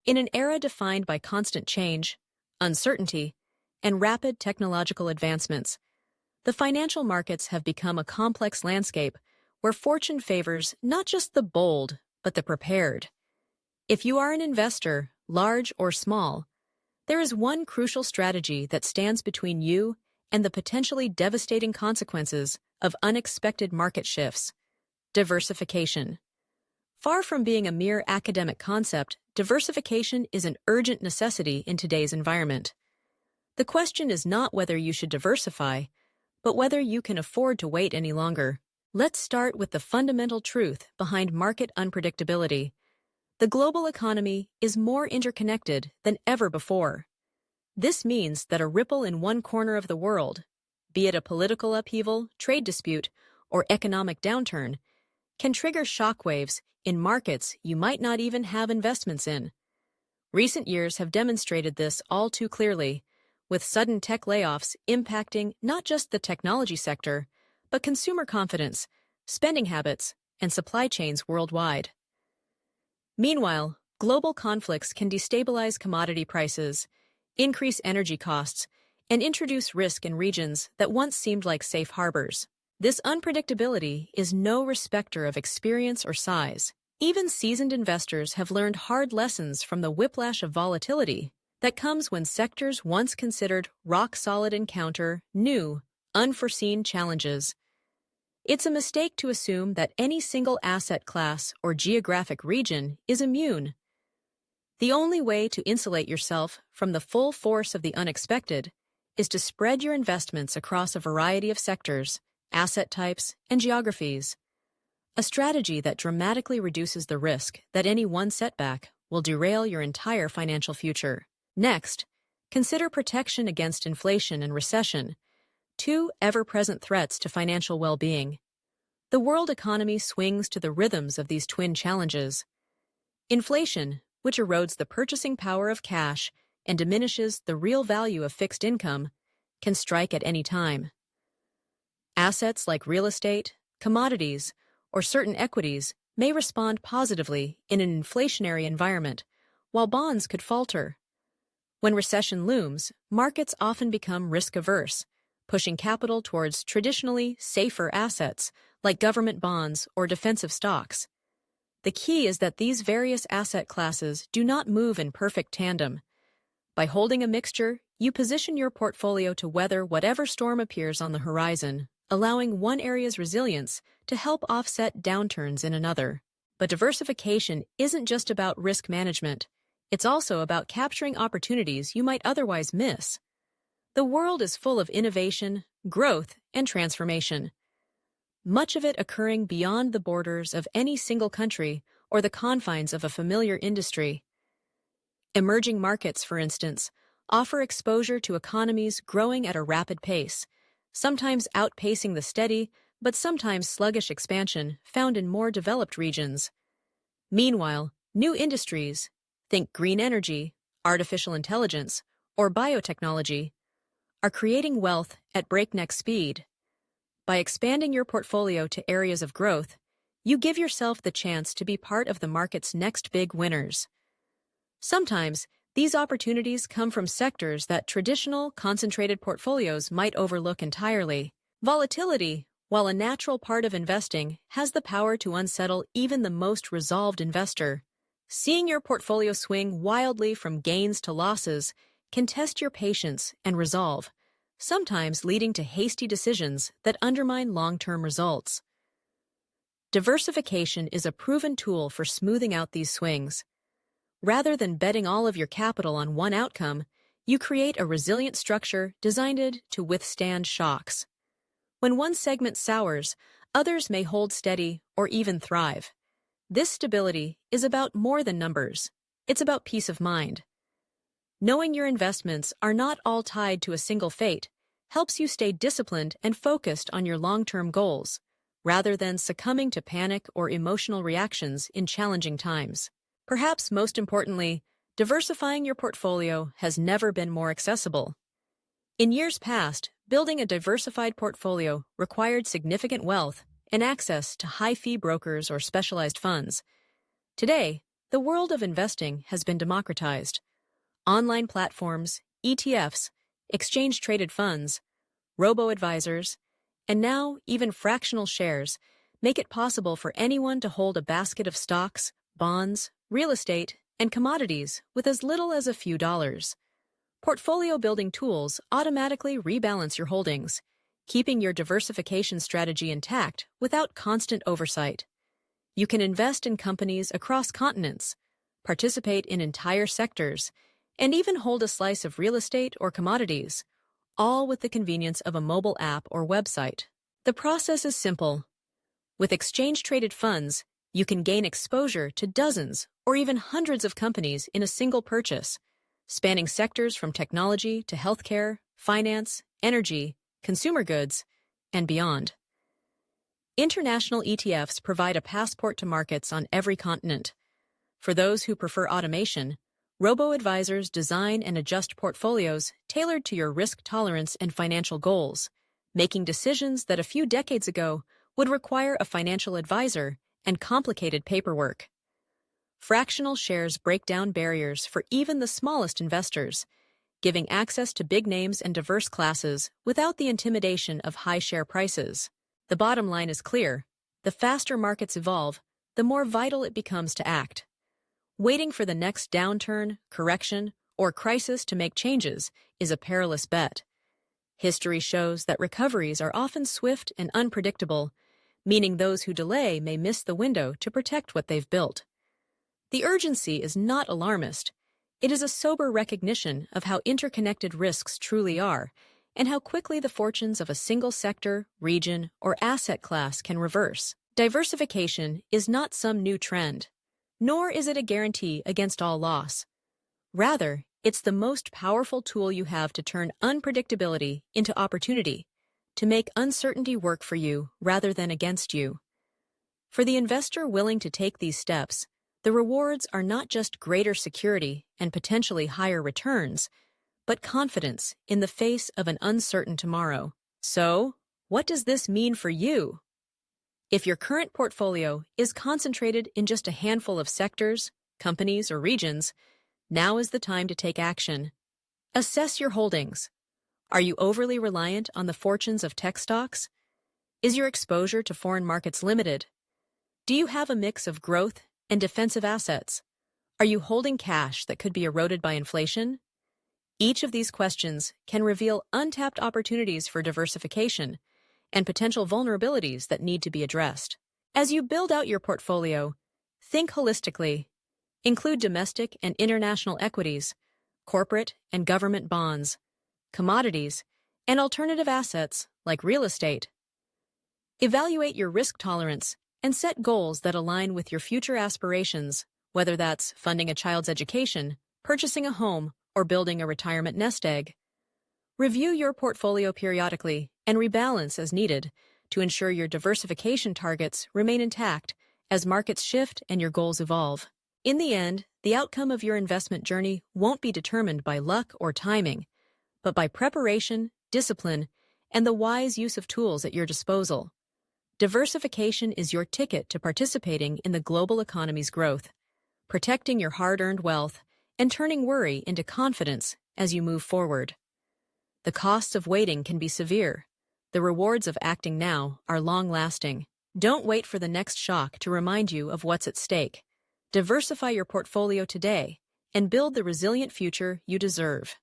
In an era defined by constant change, uncertainty, and rapid technological advancements, the financial markets have become a complex landscape where fortune favors not just the bold, but the prepared. If you are an investor, large or small, there is one crucial strategy that stands between you and the potentially devastating consequences of unexpected market shifts: diversification. Far from being a mere academic concept, diversification is an urgent necessity in today's environment. The question is not whether you should diversify, but whether you can afford to wait any longer. Let's start with the fundamental truth behind market unpredictability. The global economy is more interconnected than ever before. This means that a ripple in one corner of the world, be it a political upheaval, trade dispute, or economic downturn, can trigger shockwaves in markets you might not even have investments in. Recent years have demonstrated this all too clearly, with sudden tech layoffs impacting not just the technology sector, but consumer confidence, spending habits, and supply chains worldwide. Meanwhile, global conflicts can destabilize commodity prices, increase energy costs, and introduce risk in regions that once seemed like safe harbors. This unpredictability is no respecter of experience or size. Even seasoned investors have learned hard lessons from the whiplash of volatility that comes when sectors once considered rock-solid encounter new, unforeseen challenges. It's a mistake to assume that any single asset class or geographic region is immune. The only way to insulate yourself from the full force of the unexpected is to spread your investments across a variety of sectors, asset types, and geographies. A strategy that dramatically reduces the risk that any one setback will derail your entire financial future. Next, consider protection against inflation and recession, two ever-present threats to financial well-being. The world economy swings to the rhythms of these twin challenges. Inflation, which erodes the purchasing power of cash and diminishes the real value of fixed income, can strike at any time. Assets like real estate, commodities, or certain equities may respond positively in an inflationary environment, while bonds could falter. When recession looms, markets often become risk-averse, pushing capital towards traditionally safer assets like government bonds or defensive stocks. The key is that these various asset classes do not move in perfect tandem. By holding a mixture, you position your portfolio to weather whatever storm appears on the horizon, allowing one area's resilience to help offset downturns in another. But diversification isn't just about risk management. It's also about capturing opportunities you might otherwise miss. The world is full of innovation, growth, and transformation, much of it occurring beyond the borders of any single country or the confines of a familiar industry. Emerging markets, for instance, offer exposure to economies growing at a rapid pace, sometimes outpacing the steady but sometimes sluggish expansion found in more developed regions. Meanwhile, new industries, think green energy, artificial intelligence, or biotechnology, are creating wealth at breakneck speed. By expanding your portfolio to areas of growth, you give yourself the chance to be part of the market's next big winners. Sometimes, these opportunities come from sectors that traditional, concentrated portfolios might overlook entirely. Volatility, while a natural part of investing, has the power to unsettle even the most resolved investor. Seeing your portfolio swing wildly from gains to losses can test your patience and resolve, sometimes leading to hasty decisions that undermine long-term results. Diversification is a proven tool for smoothing out these swings. Rather than betting all of your capital on one outcome, you create a resilient structure designed to withstand shocks. When one segment sours, others may hold steady or even thrive. This stability is about more than numbers. It's about peace of mind. Knowing your investments are not all tied to a single fate helps you stay disciplined and focused on your long-term goals, rather than succumbing to panic or emotional reactions in challenging times. Perhaps most importantly, diversifying your portfolio has never been more accessible. In years past, building a diversified portfolio required significant wealth and access to high-fee brokers or specialized funds. Today, the world of investing has been democratized. Online platforms, ETFs, exchange-traded funds, robo-advisors, and now even fractional shares make it possible for anyone to hold a basket of stocks, bonds, real estate, and commodities with as little as a few dollars. Portfolio building tools automatically rebalance your holdings, keeping your diversification strategy intact without constant oversight. You can invest in companies across continents, participate in entire sectors, and even hold a slice of real estate or commodities, all with the convenience of a mobile app or website. The process is simple. With exchange-traded funds, you can gain exposure to dozens or even hundreds of companies in a single purchase, spanning sectors from technology to healthcare, finance, energy, consumer goods, and beyond. International ETFs provide a passport to markets on every continent. For those who prefer automation, robo-advisors design and adjust portfolios tailored to your risk tolerance and financial goals, making decisions that a few decades ago would require a financial advisor and complicated paperwork. Fractional shares break down barriers for even the smallest investors, giving access to big names and diverse classes without the intimidation of high share prices. The bottom line is clear: the faster markets evolve, the more vital it becomes to act. Waiting for the next downturn, correction, or crisis to make changes is a perilous bet. History shows that recoveries are often swift and unpredictable, meaning those who delay may miss the window to protect what they've built. The urgency is not alarmist. It is a sober recognition of how interconnected risks truly are and how quickly the fortunes of a single sector, region, or asset class can reverse. Diversification is not some new trend, nor is it a guarantee against all loss. Rather, it's the most powerful tool you have to turn unpredictability into opportunity, to make uncertainty work for you rather than against you. For the investor willing to take these steps, the rewards are not just greater security and potentially higher returns, but confidence in the face of an uncertain tomorrow. So, what does this mean for you? If your current portfolio is concentrated in just a handful of sectors, companies, or regions, now is the time to take action. Assess your holdings. Are you overly reliant on the fortunes of tech stocks? Is your exposure to foreign markets limited? Do you have a mix of growth and defensive assets? Are you holding cash that could be eroded by inflation? Each of these questions can reveal untapped opportunities for diversification and potential vulnerabilities that need to be addressed. As you build out your portfolio, think holistically. Include domestic and international equities, corporate and government bonds, commodities, and alternative assets like real estate. Evaluate your risk tolerance and set goals that align with your future aspirations, whether that's funding a child's education, purchasing a home, or building a retirement nest egg. Review your portfolio periodically and rebalance as needed to ensure your diversification targets remain intact as markets shift and your goals evolve. In the end, the outcome of your investment journey won't be determined by luck or timing, but by preparation, discipline, and the wise use of tools at your disposal. Diversification is your ticket to participating in the global economy's growth, protecting your hard-earned wealth and turning worry into confidence as you move forward. The costs of waiting can be severe. The rewards of acting now are long-lasting. Don't wait for the next shock to remind you of what's at stake. Diversify your portfolio today and build the resilient future you deserve.